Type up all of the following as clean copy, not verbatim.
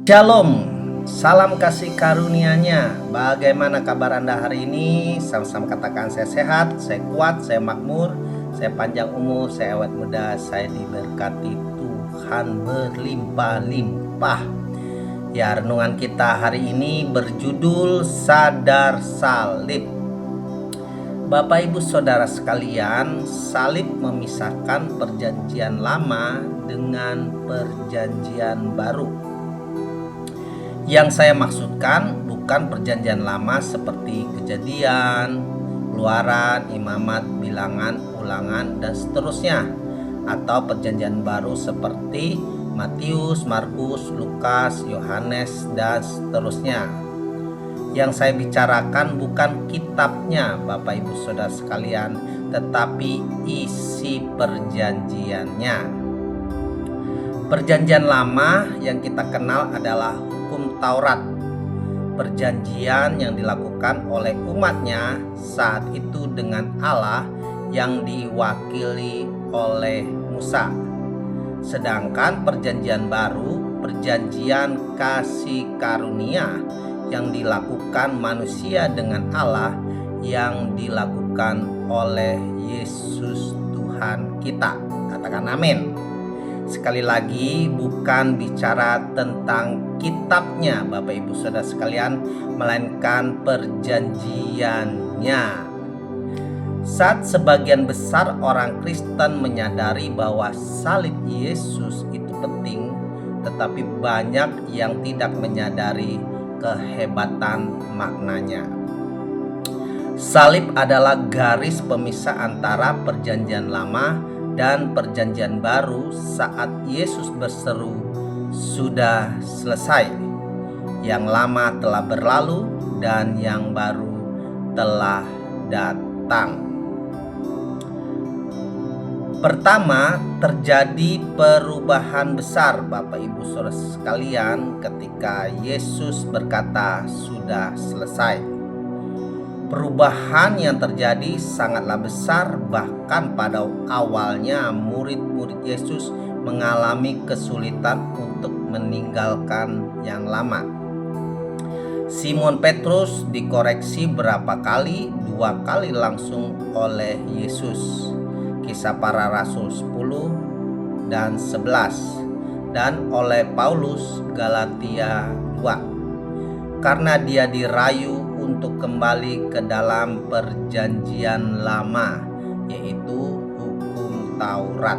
Shalom, salam kasih karunia-Nya. Bagaimana kabar Anda hari ini? Sama-sama katakan saya sehat, saya kuat, saya makmur, saya panjang umur, saya awet muda, saya diberkati Tuhan berlimpah-limpah. Ya, renungan kita hari ini berjudul Sadar Salib. Bapak Ibu Saudara sekalian, salib memisahkan perjanjian lama dengan perjanjian baru. Yang saya maksudkan bukan perjanjian lama seperti Kejadian, Keluaran, Imamat, Bilangan, Ulangan, dan seterusnya, atau perjanjian baru seperti Matius, Markus, Lukas, Yohanes, dan seterusnya. Yang saya bicarakan bukan kitabnya Bapak Ibu Saudara sekalian, tetapi isi perjanjiannya. Perjanjian lama yang kita kenal adalah hukum Taurat, perjanjian yang dilakukan oleh umatnya saat itu dengan Allah yang diwakili oleh Musa. Sedangkan perjanjian baru, perjanjian kasih karunia yang dilakukan manusia dengan Allah yang dilakukan oleh Yesus Tuhan kita. Katakan amin. Sekali lagi, bukan bicara tentang kitabnya Bapak Ibu Saudara sekalian, melainkan perjanjiannya. Saat sebagian besar orang Kristen menyadari bahwa salib Yesus itu penting, tetapi banyak yang tidak menyadari kehebatan maknanya. Salib adalah garis pemisah antara perjanjian lama dan perjanjian baru saat Yesus berseru, "Sudah selesai." Yang lama telah berlalu dan yang baru telah datang. Pertama, terjadi perubahan besar Bapak Ibu Saudara sekalian ketika Yesus berkata, "Sudah selesai." Perubahan yang terjadi sangatlah besar, bahkan pada awalnya murid-murid Yesus mengalami kesulitan untuk meninggalkan yang lama. Simon Petrus dikoreksi berapa kali? 2 kali langsung oleh Yesus. Kisah Para Rasul 10 dan 11, dan oleh Paulus Galatia 2. Karena dia dirayu untuk kembali ke dalam perjanjian lama, yaitu hukum Taurat.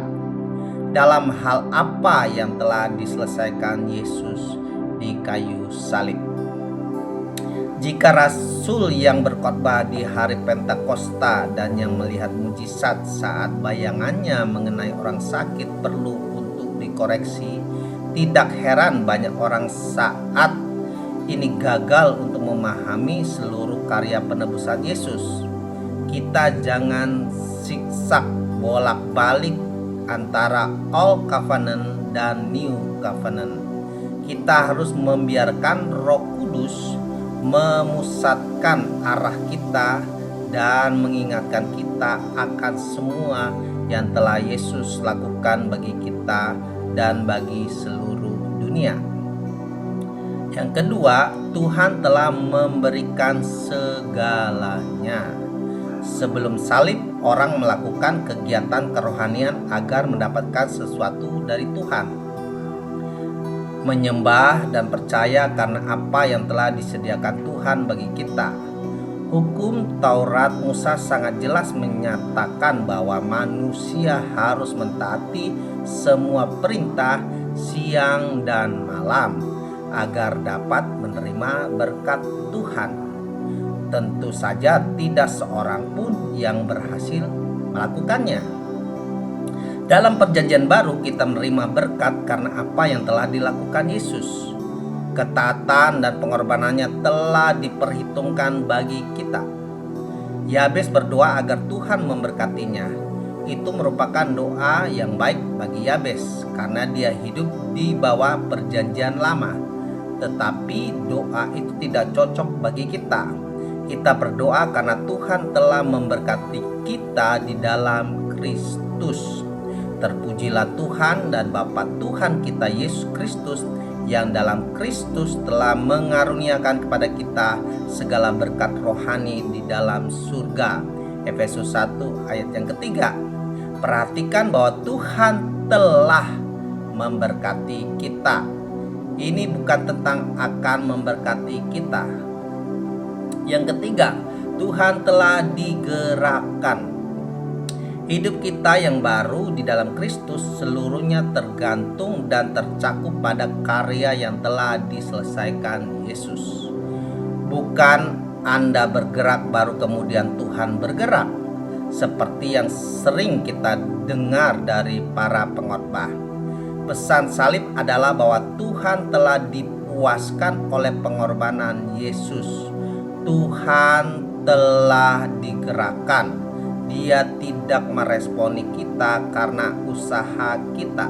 Dalam hal apa yang telah diselesaikan Yesus di kayu salib? Jika rasul yang berkhotbah di hari Pentakosta dan yang melihat mujizat saat bayangannya mengenai orang sakit perlu untuk dikoreksi, tidak heran banyak orang saat ini gagal untuk memahami seluruh karya penebusan Yesus. Kita jangan siksak bolak-balik antara Old Covenant dan New Covenant. Kita harus membiarkan Roh Kudus memusatkan arah kita dan mengingatkan kita akan semua yang telah Yesus lakukan bagi kita dan bagi seluruh dunia. Yang kedua, Tuhan telah memberikan segalanya. Sebelum salib, orang melakukan kegiatan kerohanian agar mendapatkan sesuatu dari Tuhan. Menyembah dan percaya karena apa yang telah disediakan Tuhan bagi kita. Hukum Taurat Musa sangat jelas menyatakan bahwa manusia harus mentaati semua perintah siang dan malam agar dapat menerima berkat Tuhan. Tentu saja tidak seorang pun yang berhasil melakukannya. Dalam perjanjian baru kita menerima berkat karena apa yang telah dilakukan Yesus. Ketaatan dan pengorbanannya telah diperhitungkan bagi kita. Yabes berdoa agar Tuhan memberkatinya. Itu merupakan doa yang baik bagi Yabes karena dia hidup di bawah perjanjian lama. Tetapi doa itu tidak cocok bagi kita. Kita berdoa karena Tuhan telah memberkati kita di dalam Kristus. Terpujilah Tuhan dan Bapa Tuhan kita Yesus Kristus yang dalam Kristus telah mengaruniakan kepada kita segala berkat rohani di dalam surga. Efesus 1 ayat yang ketiga. Perhatikan bahwa Tuhan telah memberkati kita. Ini bukan tentang akan memberkati kita. Yang ketiga, Tuhan telah digerakkan. Hidup kita yang baru di dalam Kristus seluruhnya tergantung dan tercakup pada karya yang telah diselesaikan Yesus. Bukan Anda bergerak baru kemudian Tuhan bergerak, seperti yang sering kita dengar dari para pengkhotbah. Pesan salib adalah bahwa Tuhan telah dipuaskan oleh pengorbanan Yesus. Tuhan telah digerakkan. Dia tidak meresponi kita karena usaha kita.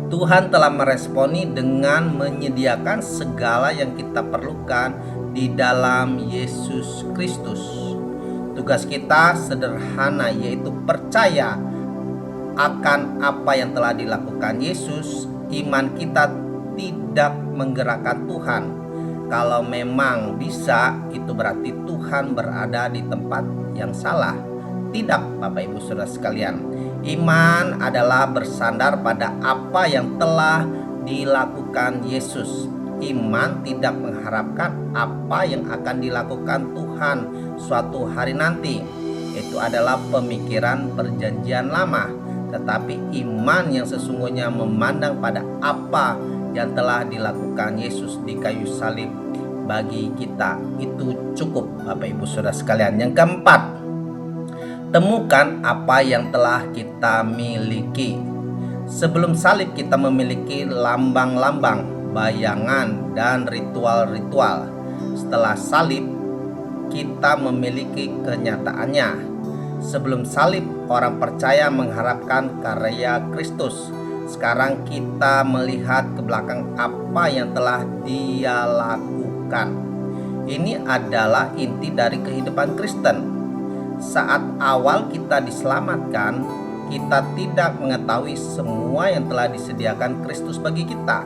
Tuhan telah meresponi dengan menyediakan segala yang kita perlukan di dalam Yesus Kristus. Tugas kita sederhana, yaitu percaya akan apa yang telah dilakukan Yesus. Iman kita tidak menggerakkan Tuhan. Kalau memang bisa, itu berarti Tuhan berada di tempat yang salah. Tidak, Bapak Ibu Saudara sekalian. Iman adalah bersandar pada apa yang telah dilakukan Yesus. Iman tidak mengharapkan apa yang akan dilakukan Tuhan suatu hari nanti. Itu adalah pemikiran perjanjian lama. Tetapi iman yang sesungguhnya memandang pada apa yang telah dilakukan Yesus di kayu salib bagi kita. Itu cukup, Bapak Ibu Saudara sekalian. Yang keempat, temukan apa yang telah kita miliki. Sebelum salib kita memiliki lambang-lambang, bayangan, dan ritual-ritual. Setelah salib kita memiliki kenyataannya. Sebelum salib orang percaya mengharapkan karya Kristus. Sekarang kita melihat ke belakang apa yang telah Dia lakukan. Ini adalah inti dari kehidupan Kristen. Saat awal kita diselamatkan, kita tidak mengetahui semua yang telah disediakan Kristus bagi kita.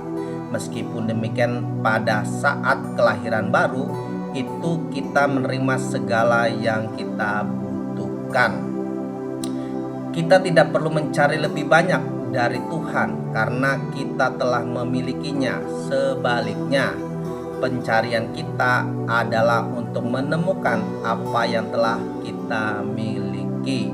Meskipun demikian, pada saat kelahiran baru itu kita menerima segala yang kita butuhkan. Kita tidak perlu mencari lebih banyak dari Tuhan karena kita telah memilikinya. Sebaliknya, pencarian kita adalah untuk menemukan apa yang telah kita miliki.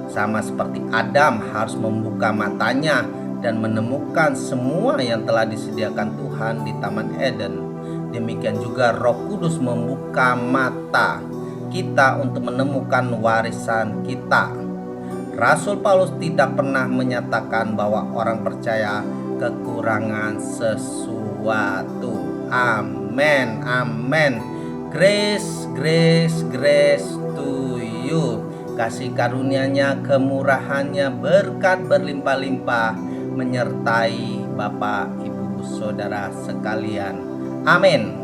Sama seperti Adam harus membuka matanya dan menemukan semua yang telah disediakan Tuhan di Taman Eden. Demikian juga Roh Kudus membuka mata kita untuk menemukan warisan kita. Rasul Paulus tidak pernah menyatakan bahwa orang percaya kekurangan sesuatu. Amin, amin. Grace, grace, grace to you. Kasih karunia-Nya, kemurahan-Nya, berkat berlimpah-limpah menyertai Bapak, Ibu, Saudara sekalian. Amin.